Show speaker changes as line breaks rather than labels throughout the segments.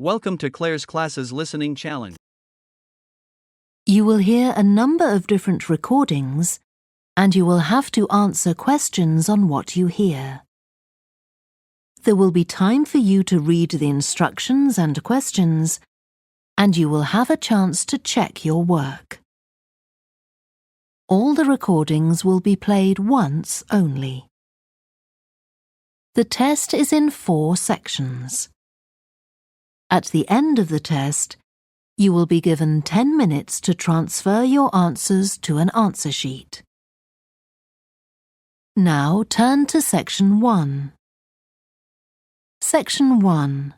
Welcome to Claire's Classes Listening Challenge.
You will hear a number of different recordings, and you will have to answer questions on what you hear. There will be time for you to read the instructions and questions, and you will have a chance to check your work. All the recordings will be played once only. The test is in 4 sections. At the end of the test, you will be given 10 minutes to transfer your answers to an answer sheet. Now turn to Section 1. Section 1.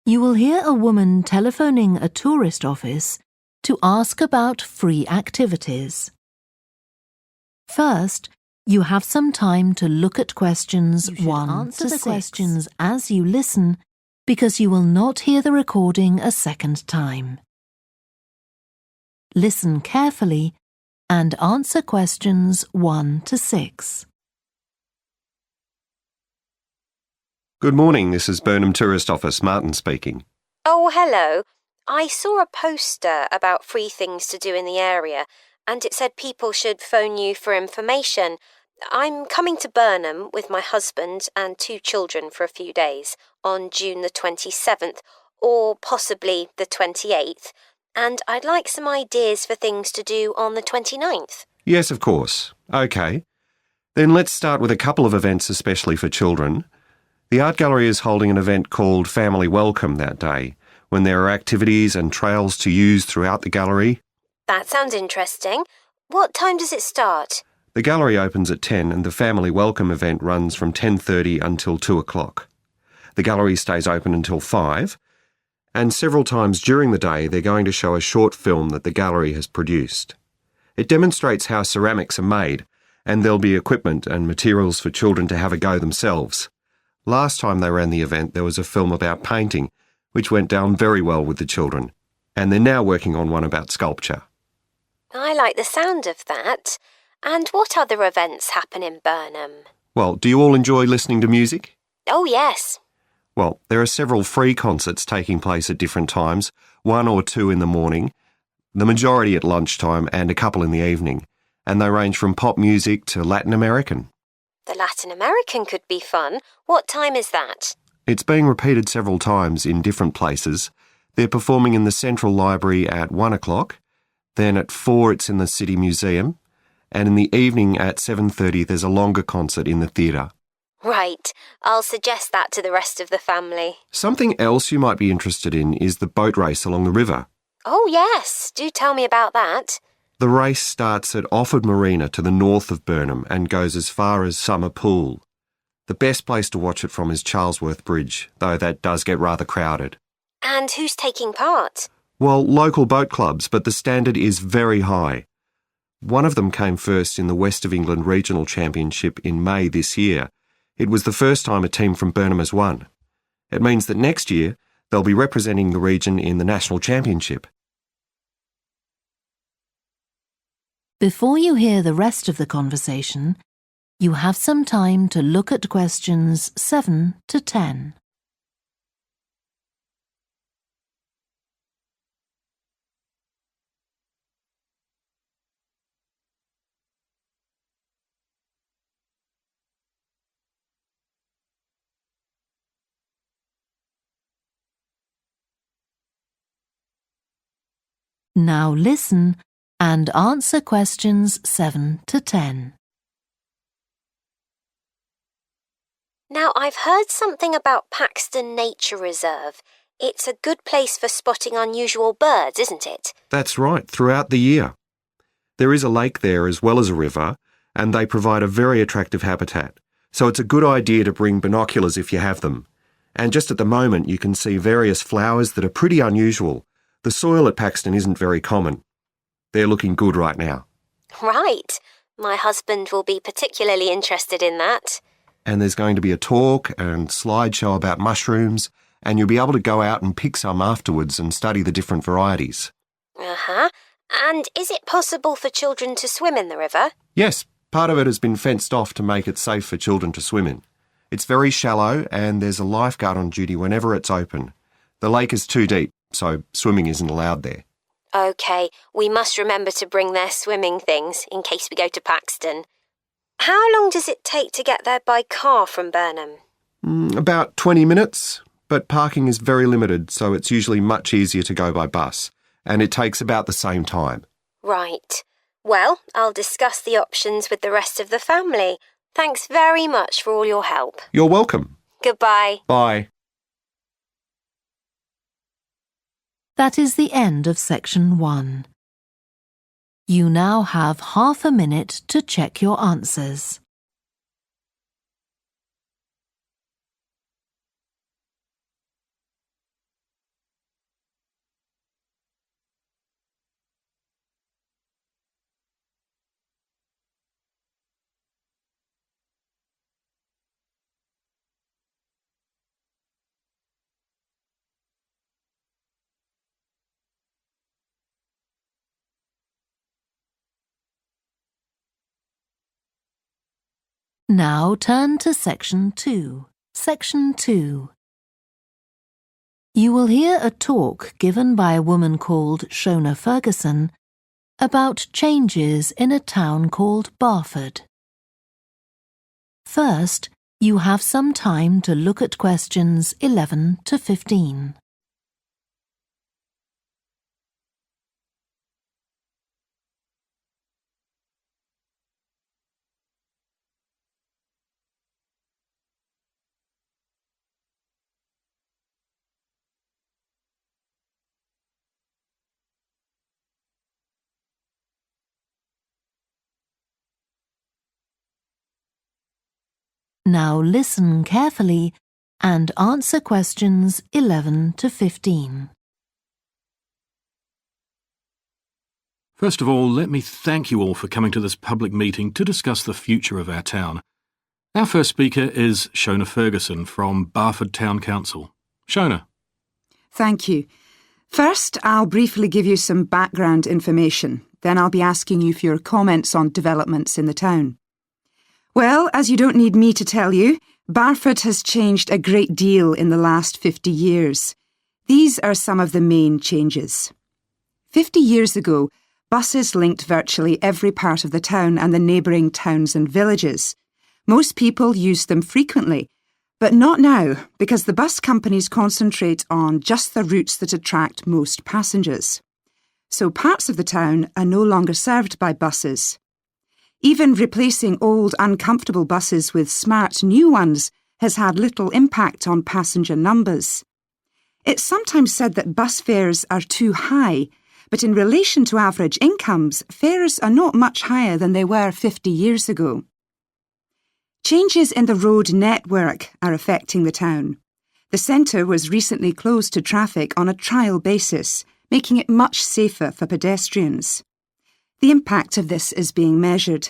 You will hear a woman telephoning a tourist office to ask about free activities. First, you have some time to look at questions 1 to 6. Questions as you listen, because you will not hear the recording a second time. Listen carefully and answer questions 1 to 6.
Good morning, this is Burnham Tourist Office, Martin speaking.
Oh, hello. I saw a poster about free things to do in the area, and it said people should phone you for information. I'm coming to Burnham with my husband and 2 children for a few days on June the 27th, or possibly the 28th, and I'd like some ideas for things to do on the 29th.
Yes, of course. OK. Then let's start with a couple of events especially for children. The art gallery is holding an event called Family Welcome that day, when there are activities and trails to use throughout the gallery.
That sounds interesting. What time does it start?
The gallery opens at 10 and the Family Welcome event runs from 10:30 until 2 o'clock. The gallery stays open until 5, and several times during the day they're going to show a short film that the gallery has produced. It demonstrates how ceramics are made, and there'll be equipment and materials for children to have a go themselves. Last time they ran the event there was a film about painting, which went down very well with the children, and they're now working on one about sculpture.
I like the sound of that. And what other events happen in Burnham?
Well, do you all enjoy listening to music?
Oh, yes.
Well, there are several free concerts taking place at different times, 1 or 2 in the morning, the majority at lunchtime and a couple in the evening, and they range from pop music to Latin American.
The Latin American could be fun. What time is that?
It's being repeated several times in different places. They're performing in the Central Library at 1 o'clock, then at 4 it's in the City Museum, and in the evening at 7:30 there's a longer concert in the theatre.
Right. I'll suggest that to the rest of the family.
Something else you might be interested in is the boat race along the river.
Oh, yes. Do tell me about that.
The race starts at Offord Marina to the north of Burnham and goes as far as Summer Pool. The best place to watch it from is Charlesworth Bridge, though that does get rather crowded.
And who's taking part?
Well, local boat clubs, but the standard is very high. One of them came first in the West of England Regional Championship in May this year. It was the first time a team from Burnham has won. It means that next year they'll be representing the region in the National Championship.
Before you hear the rest of the conversation, you have some time to look at questions 7 to 10. Now listen and answer questions 7 to 10.
Now, I've heard something about Paxton Nature Reserve. It's a good place for spotting unusual birds, isn't it?
That's right, throughout the year. There is a lake there as well as a river, and they provide a very attractive habitat. So it's a good idea to bring binoculars if you have them. And just at the moment you can see various flowers that are pretty unusual. The soil at Paxton isn't very common. They're looking good right now.
Right. My husband will be particularly interested in that.
And there's going to be a talk and slideshow about mushrooms, and you'll be able to go out and pick some afterwards and study the different varieties.
Uh-huh. And is it possible for children to swim in the river?
Yes, part of it has been fenced off to make it safe for children to swim in. It's very shallow and there's a lifeguard on duty whenever it's open. The lake is too deep, so swimming isn't allowed there.
OK, we must remember to bring their swimming things in case we go to Paxton. How long does it take to get there by car from Burnham?
About 20 minutes, but parking is very limited, so it's usually much easier to go by bus, and it takes about the same time.
Right. Well, I'll discuss the options with the rest of the family. Thanks very much for all your help.
You're welcome.
Goodbye.
Bye.
That is the end of section 1. You now have half a minute to check your answers. Now turn to section 2. Section 2. You will hear a talk given by a woman called Shona Ferguson about changes in a town called Barford. First, you have some time to look at questions 11 to 15. Now listen carefully and answer questions 11 to 15.
First of all, let me thank you all for coming to this public meeting to discuss the future of our town. Our first speaker is Shona Ferguson from Barford Town Council. Shona.
Thank you. First, I'll briefly give you some background information. Then I'll be asking you for your comments on developments in the town. Well, as you don't need me to tell you, Barford has changed a great deal in the last 50 years. These are some of the main changes. 50 years ago, buses linked virtually every part of the town and the neighbouring towns and villages. Most people used them frequently, but not now, because the bus companies concentrate on just the routes that attract most passengers. So parts of the town are no longer served by buses. Even replacing old, uncomfortable buses with smart new ones has had little impact on passenger numbers. It's sometimes said that bus fares are too high, but in relation to average incomes, fares are not much higher than they were 50 years ago. Changes in the road network are affecting the town. The centre was recently closed to traffic on a trial basis, making it much safer for pedestrians. The impact of this is being measured.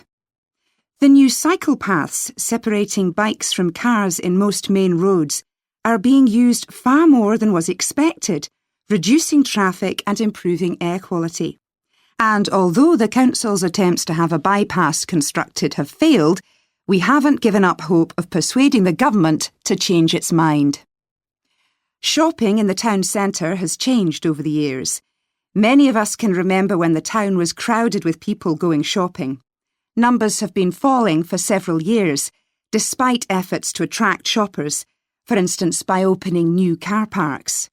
The new cycle paths separating bikes from cars in most main roads are being used far more than was expected, reducing traffic and improving air quality. And although the council's attempts to have a bypass constructed have failed, we haven't given up hope of persuading the government to change its mind. Shopping in the town centre has changed over the years. Many of us can remember when the town was crowded with people going shopping. Numbers have been falling for several years, despite efforts to attract shoppers, for instance by opening new car parks.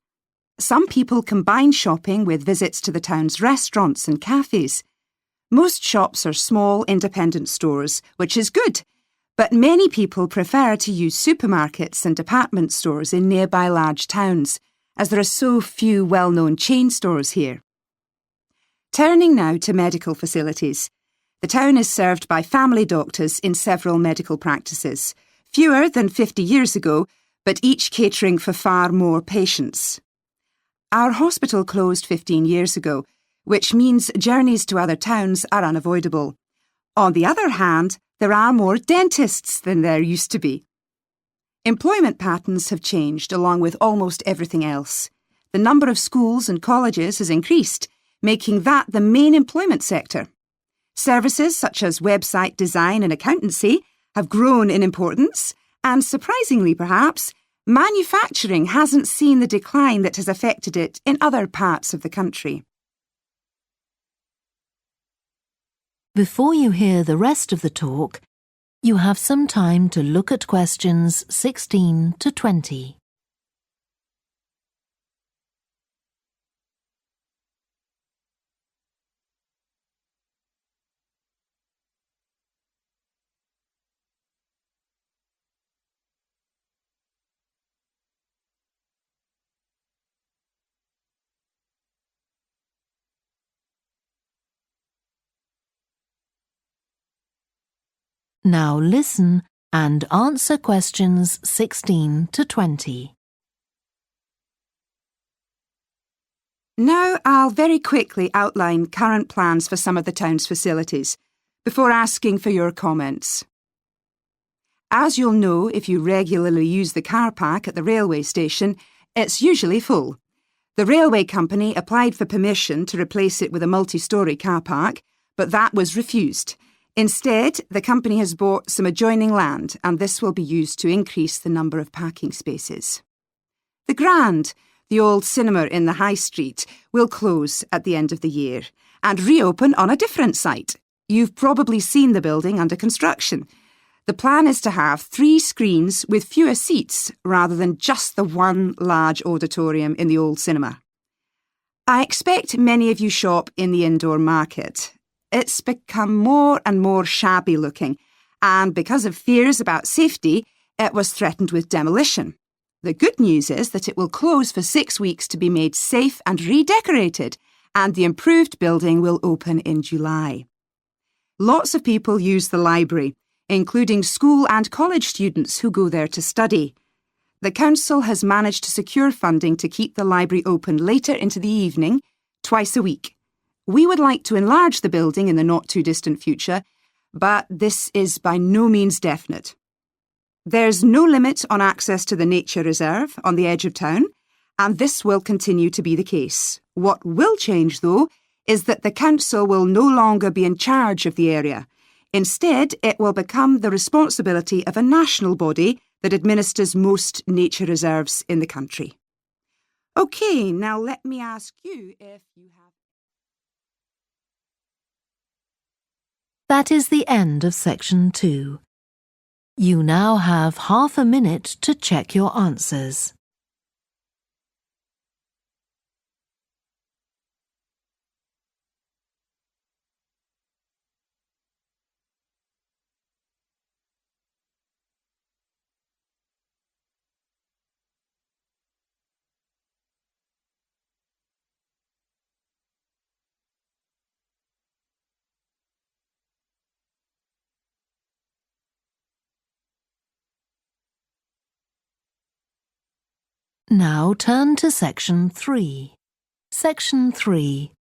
Some people combine shopping with visits to the town's restaurants and cafes. Most shops are small independent stores, which is good, but many people prefer to use supermarkets and department stores in nearby large towns, as there are so few well-known chain stores here. Turning now to medical facilities. The town is served by family doctors in several medical practices, fewer than 50 years ago, but each catering for far more patients. Our hospital closed 15 years ago, which means journeys to other towns are unavoidable. On the other hand, there are more dentists than there used to be. Employment patterns have changed along with almost everything else. The number of schools and colleges has increased, making that the main employment sector. Services such as website design and accountancy have grown in importance, And surprisingly perhaps, manufacturing hasn't seen the decline that has affected it in other parts of the country.
Before you hear the rest of the talk, you have some time to look at questions 16 to 20. Now listen and answer questions 16 to 20.
Now I'll very quickly outline current plans for some of the town's facilities, before asking for your comments. As you'll know if you regularly use the car park at the railway station, it's usually full. The railway company applied for permission to replace it with a multi-storey car park, but that was refused. Instead, the company has bought some adjoining land, and this will be used to increase the number of parking spaces. The Grand, the old cinema in the High Street, will close at the end of the year and reopen on a different site. You've probably seen the building under construction. The plan is to have 3 screens with fewer seats rather than just the one large auditorium in the old cinema. I expect many of you shop in the indoor market. It's become more and more shabby looking, and because of fears about safety, it was threatened with demolition. The good news is that it will close for 6 weeks to be made safe and redecorated, and the improved building will open in July. Lots of people use the library, including school and college students who go there to study. The council has managed to secure funding to keep the library open later into the evening, twice a week. We would like to enlarge the building in the not-too-distant future, but this is by no means definite. There's no limit on access to the nature reserve on the edge of town, and this will continue to be the case. What will change, though, is that the council will no longer be in charge of the area. Instead, it will become the responsibility of a national body that administers most nature reserves in the country. OK, now let me ask you if you have...
That is the end of section 2. You now have half a minute to check your answers. Now turn to section 3. Section 3.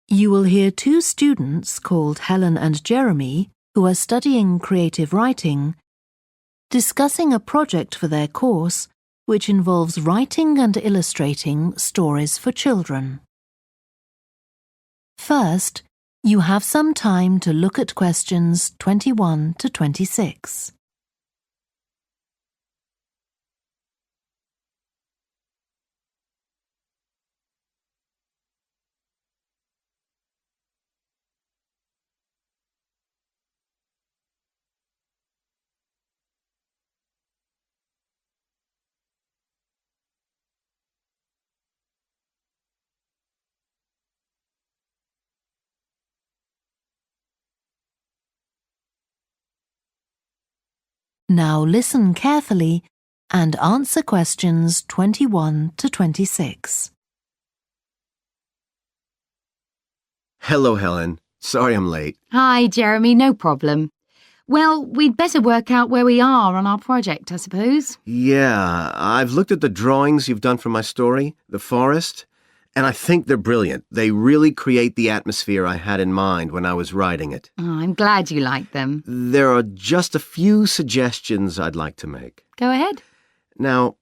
You will hear 2 students called Helen and Jeremy, who are studying creative writing, discussing a project for their course which involves writing and illustrating stories for children. First, you have some time to look at questions 21 to 26. Now listen carefully and answer questions 21 to 26.
Hello, Helen. Sorry I'm late.
Hi, Jeremy, no problem. Well, we'd better work out where we are on our project, I suppose.
Yeah, I've looked at the drawings you've done for my story, The Forest, and I think they're brilliant. They really create the atmosphere I had in mind when I was writing it.
Oh, I'm glad you like them.
There are just a few suggestions I'd like to make.
Go ahead.
Now,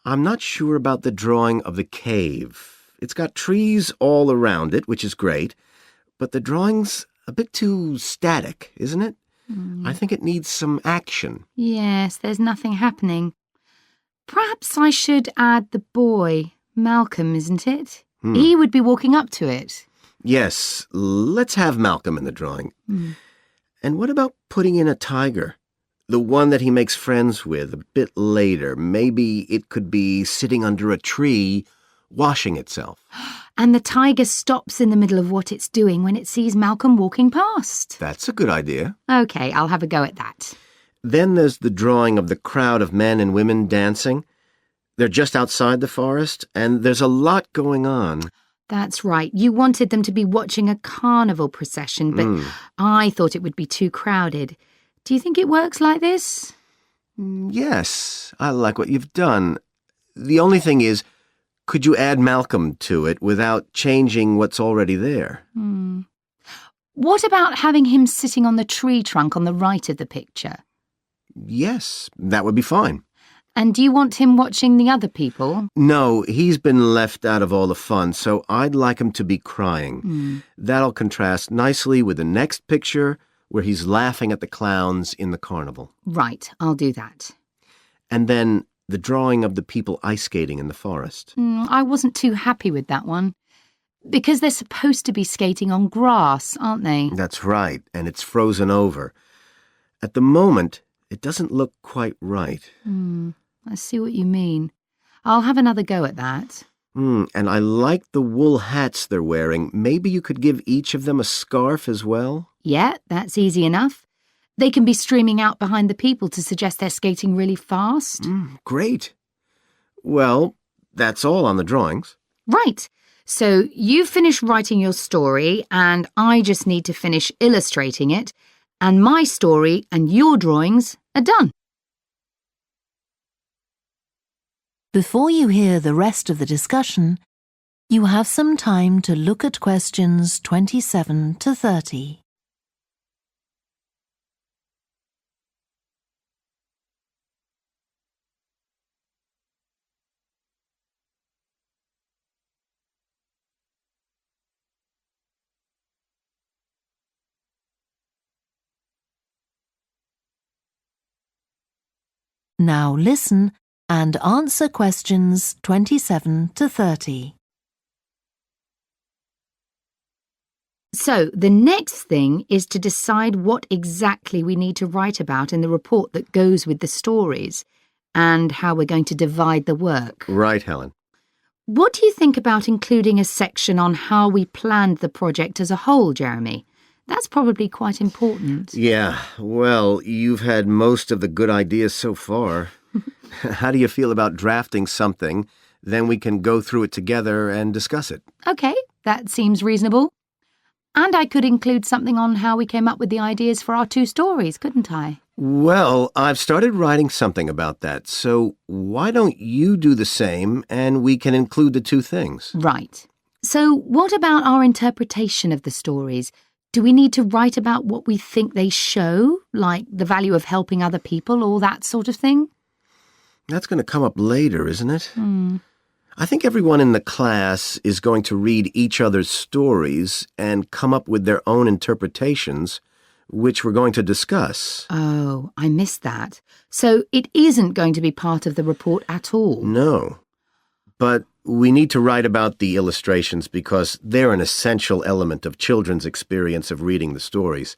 I'm not sure about the drawing of the cave. It's got trees all around it, which is great, but the drawing's a bit too static, isn't it? I think it needs some action.
Yes, there's nothing happening. Perhaps I should add the boy, Malcolm, isn't it? He would be walking up to it.
Yes, let's have Malcolm in the drawing. And what about putting in a tiger? The one that he makes friends with a bit later. Maybe it could be sitting under a tree, washing itself.
And the tiger stops in the middle of what it's doing when it sees Malcolm walking past.
That's a good idea.
OK, I'll have a go at that.
Then there's the drawing of the crowd of men and women dancing. They're just outside the forest, and there's a lot going on.
That's right. You wanted them to be watching a carnival procession, but I thought it would be too crowded. Do you think it works like this?
Yes, I like what you've done. The only thing is, could you add Malcolm to it without changing what's already there?
What about having him sitting on the tree trunk on the right of the picture?
Yes, that would be fine.
And do you want him watching the other people?
No, he's been left out of all the fun, so I'd like him to be crying. That'll contrast nicely with the next picture where he's laughing at the clowns in the carnival.
Right, I'll do that.
And then the drawing of the people ice skating in the forest.
I wasn't too happy with that one. Because they're supposed to be skating on grass, aren't they?
That's right, and it's frozen over. At the moment, it doesn't look quite right.
I see what you mean. I'll have another go at that.
And I like the wool hats they're wearing. Maybe you could give each of them a scarf as well?
Yeah, that's easy enough. They can be streaming out behind the people to suggest they're skating really fast.
Great. Well, that's all on the drawings.
Right. So you've finished writing your story, and I just need to finish illustrating it, and my story and your drawings are done.
Before you hear the rest of the discussion, you have some time to look at questions 27 to 30. Now listen and answer questions 27 to 30.
So the next thing is to decide what exactly we need to write about in the report that goes with the stories and how we're going to divide the work.
Right, Helen.
What do you think about including a section on how we planned the project as a whole, Jeremy? That's probably quite important.
Yeah, well, you've had most of the good ideas so far. How do you feel about drafting something? Then we can go through it together and discuss it.
OK, that seems reasonable. And I could include something on how we came up with the ideas for our two stories, couldn't I?
Well, I've started writing something about that, so why don't you do the same and we can include the two things?
Right. So what about our interpretation of the stories? Do we need to write about what we think they show, like the value of helping other people or that sort of thing?
That's going to come up later, isn't it? I think everyone in the class is going to read each other's stories and come up with their own interpretations, which we're going to discuss.
Oh, I missed that. So it isn't going to be part of the report at all?
No. But we need to write about the illustrations because they're an essential element of children's experience of reading the stories.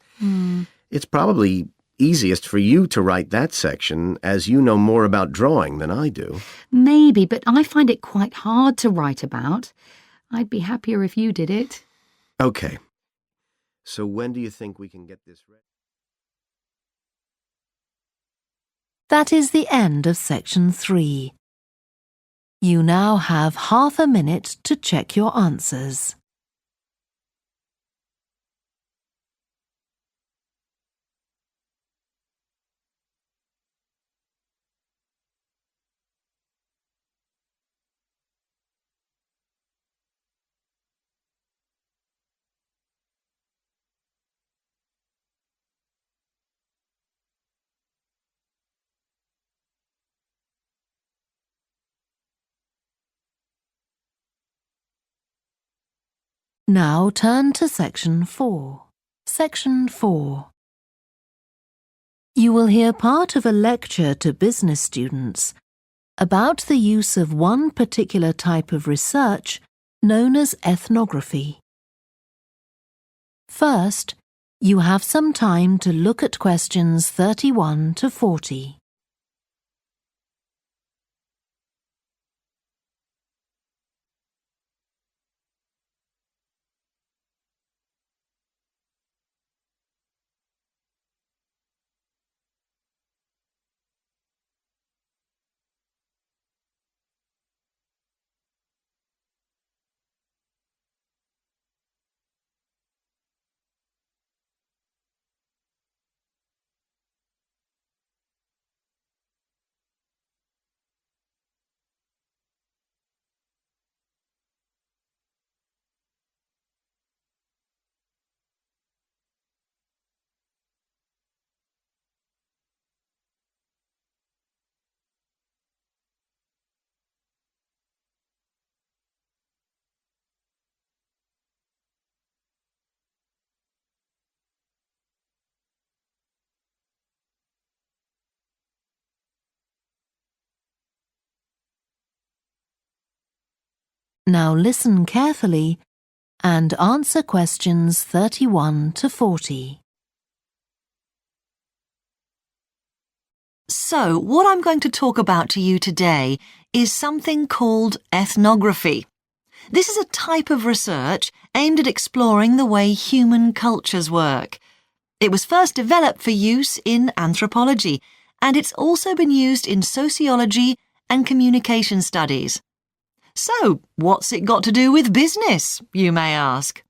It's probably easiest for you to write that section, as you know more about drawing than I do.
Maybe, but I find it quite hard to write about. I'd be happier if you did it.
Okay. So when do you think we can get this ready?
That is the end of section 3. You now have half a minute to check your answers. Now turn to section 4. Section 4. You will hear part of a lecture to business students about the use of one particular type of research known as ethnography. First, you have some time to look at questions 31 to 40. Now listen carefully and answer questions 31 to 40.
So, what I'm going to talk about to you today is something called ethnography. This is a type of research aimed at exploring the way human cultures work. It was first developed for use in anthropology, and it's also been used in sociology and communication studies. So, what's it got to do with business, you may ask?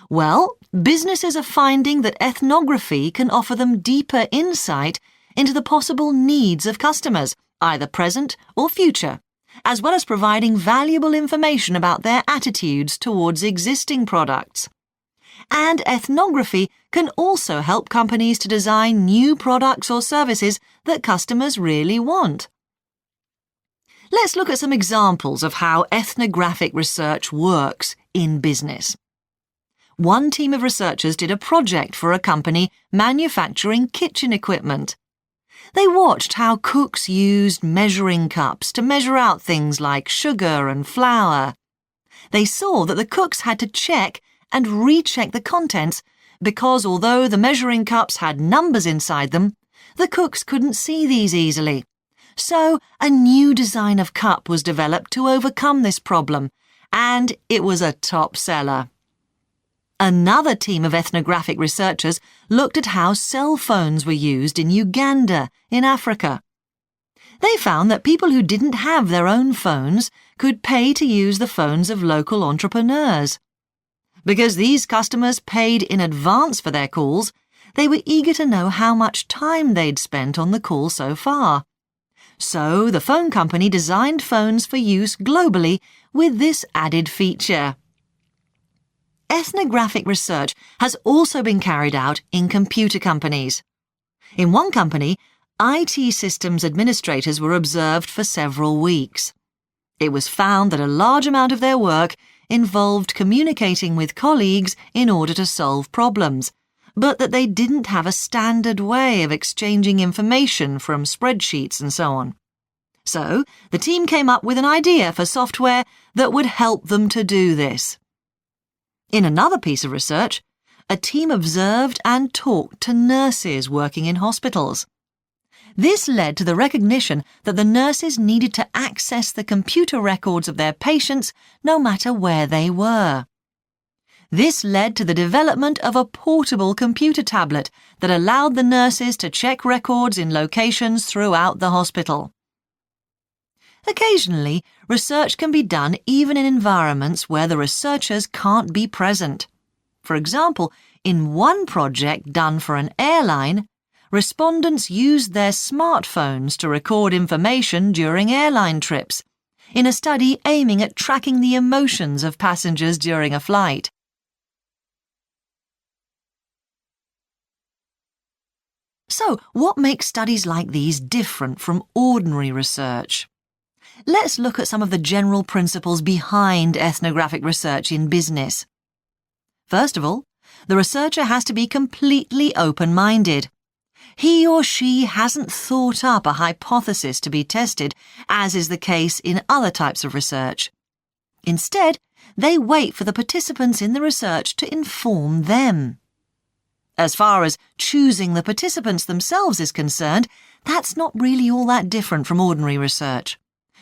Well, businesses are finding that ethnography can offer them deeper insight into the possible needs of customers, either present or future, as well as providing valuable information about their attitudes towards existing products. And ethnography can also help companies to design new products or services that customers really want. Let's look at some examples of how ethnographic research works in business. One team of researchers did a project for a company manufacturing kitchen equipment. They watched how cooks used measuring cups to measure out things like sugar and flour. They saw that the cooks had to check and recheck the contents because although the measuring cups had numbers inside them, the cooks couldn't see these easily. So a new design of cup was developed to overcome this problem, and it was a top seller. Another team of ethnographic researchers looked at how cell phones were used in Uganda, in Africa. They found that people who didn't have their own phones could pay to use the phones of local entrepreneurs. Because these customers paid in advance for their calls, they were eager to know how much time they'd spent on the call so far. So the phone company designed phones for use globally with this added feature. Ethnographic research has also been carried out in computer companies. In one company, IT systems administrators were observed for several weeks. It was found that a large amount of their work involved communicating with colleagues in order to solve problems, but that they didn't have a standard way of exchanging information from spreadsheets and so on. So, the team came up with an idea for software that would help them to do this. In another piece of research, a team observed and talked to nurses working in hospitals. This led to the recognition that the nurses needed to access the computer records of their patients no matter where they were. This led to the development of a portable computer tablet that allowed the nurses to check records in locations throughout the hospital. Occasionally, research can be done even in environments where the researchers can't be present. For example, in one project done for an airline, respondents used their smartphones to record information during airline trips, in a study aiming at tracking the emotions of passengers during a flight. So, what makes studies like these different from ordinary research? Let's look at some of the general principles behind ethnographic research in business. First of all, the researcher has to be completely open-minded. He or she hasn't thought up a hypothesis to be tested, as is the case in other types of research. Instead, they wait for the participants in the research to inform them. As far as choosing the participants themselves is concerned, that's not really all that different from ordinary research.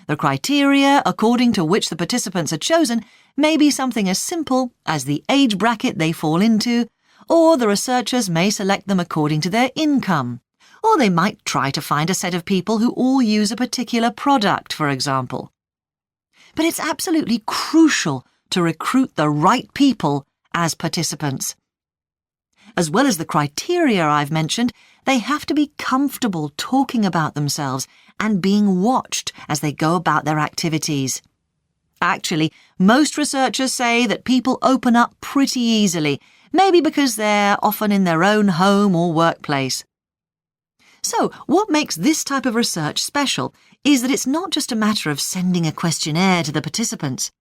The criteria according to which the participants are chosen may be something as simple as the age bracket they fall into, or the researchers may select them according to their income, or they might try to find a set of people who all use a particular product, for example. But it's absolutely crucial to recruit the right people as participants. As well as the criteria I've mentioned, they have to be comfortable talking about themselves and being watched as they go about their activities. Actually, most researchers say that people open up pretty easily, maybe because they're often in their own home or workplace. So, what makes this type of research special is that it's not just a matter of sending a questionnaire to the participants.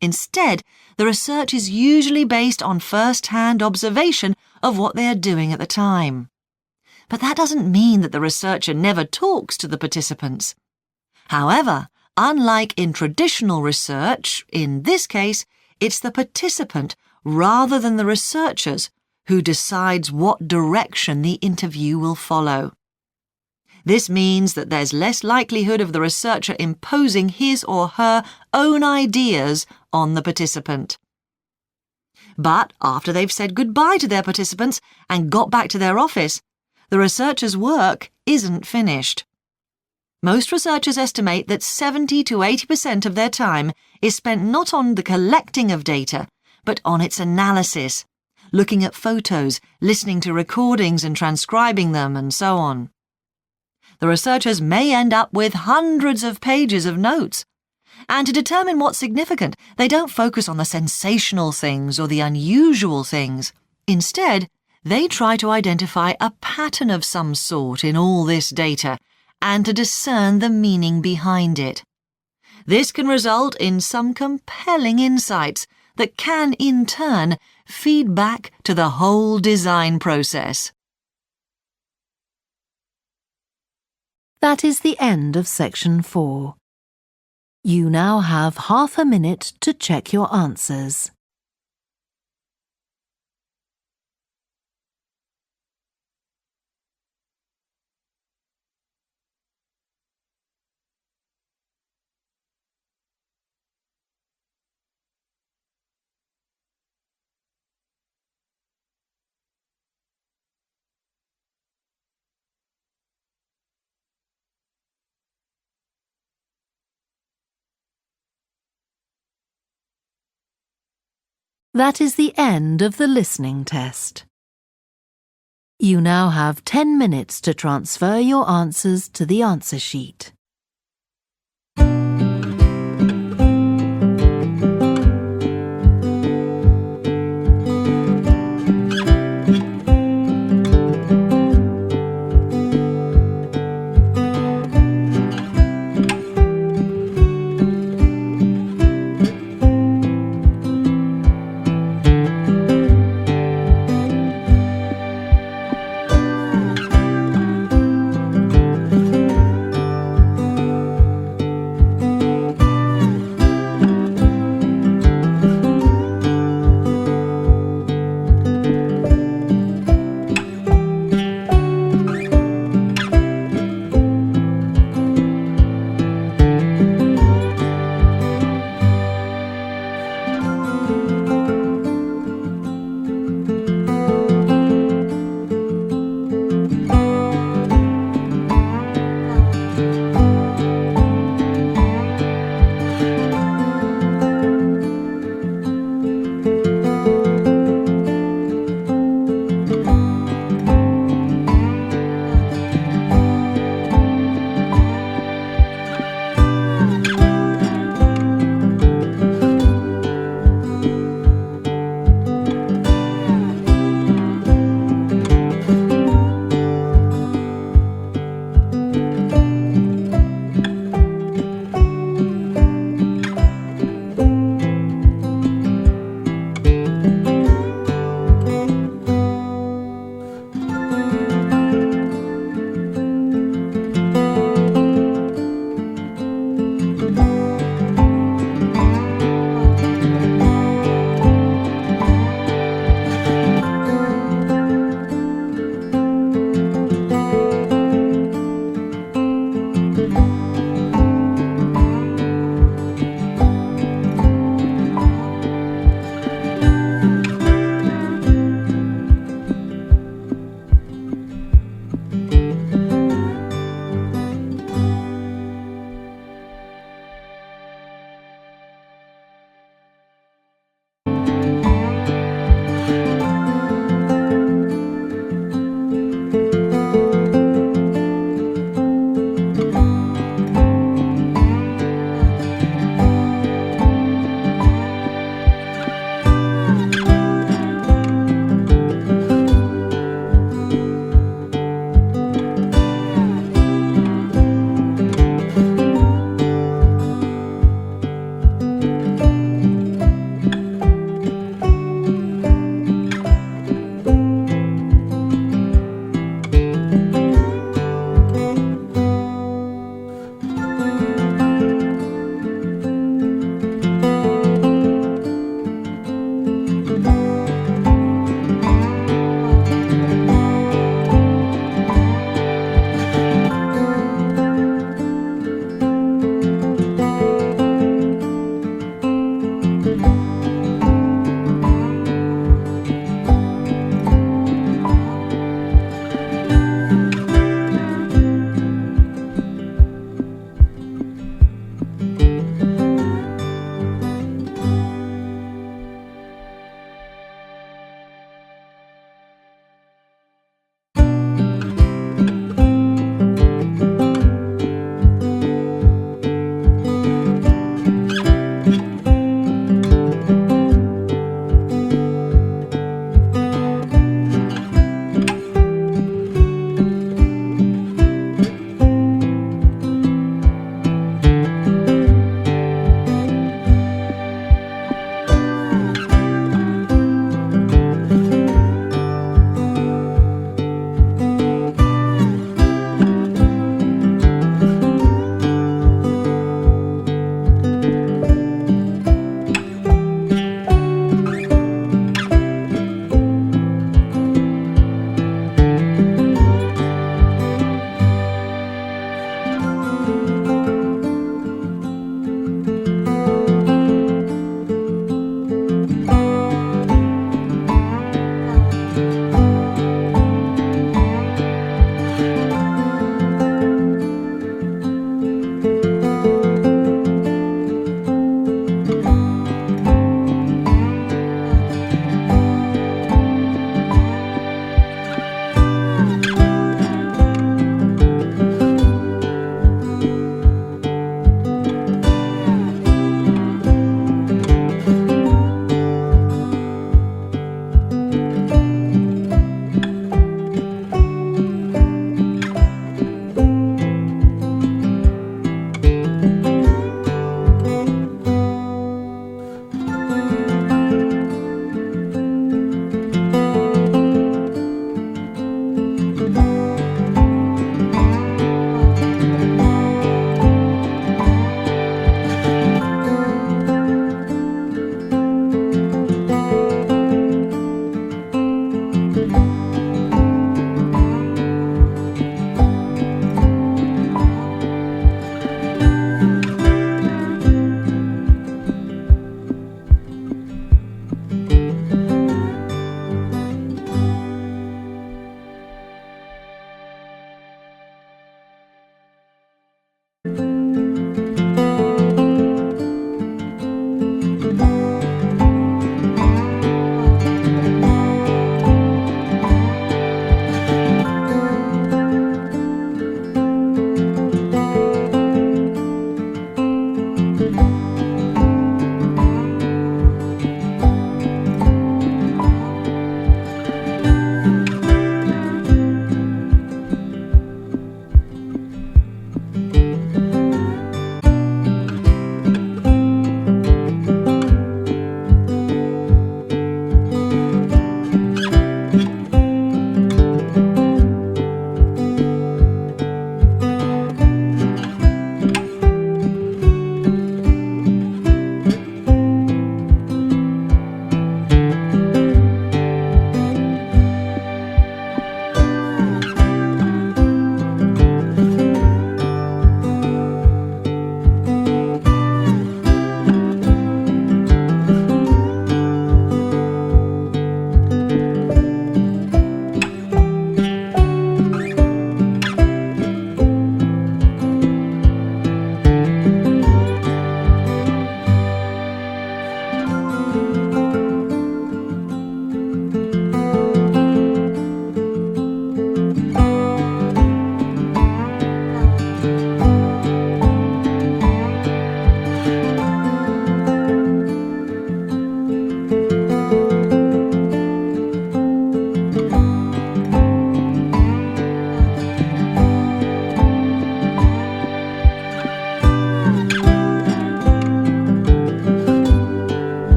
Instead, the research is usually based on first-hand observation of what they are doing at the time. But that doesn't mean that the researcher never talks to the participants. However, unlike in traditional research, in this case, it's the participant rather than the researchers who decides what direction the interview will follow. This means that there's less likelihood of the researcher imposing his or her own ideas on the participant. But after they've said goodbye to their participants and got back to their office, the researcher's work isn't finished. Most researchers estimate that 70 to 80% of their time is spent not on the collecting of data, but on its analysis, looking at photos, listening to recordings and transcribing them, and so on. The researchers may end up with hundreds of pages of notes. And to determine what's significant, they don't focus on the sensational things or the unusual things. Instead, they try to identify a pattern of some sort in all this data and to discern the meaning behind it. This can result in some compelling insights that can, in turn, feed back to the whole design process.
That is the end of section 4. You now have half a minute to check your answers. That is the end of the listening test. You now have 10 minutes to transfer your answers to the answer sheet.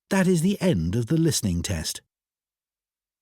That is the end of the listening test.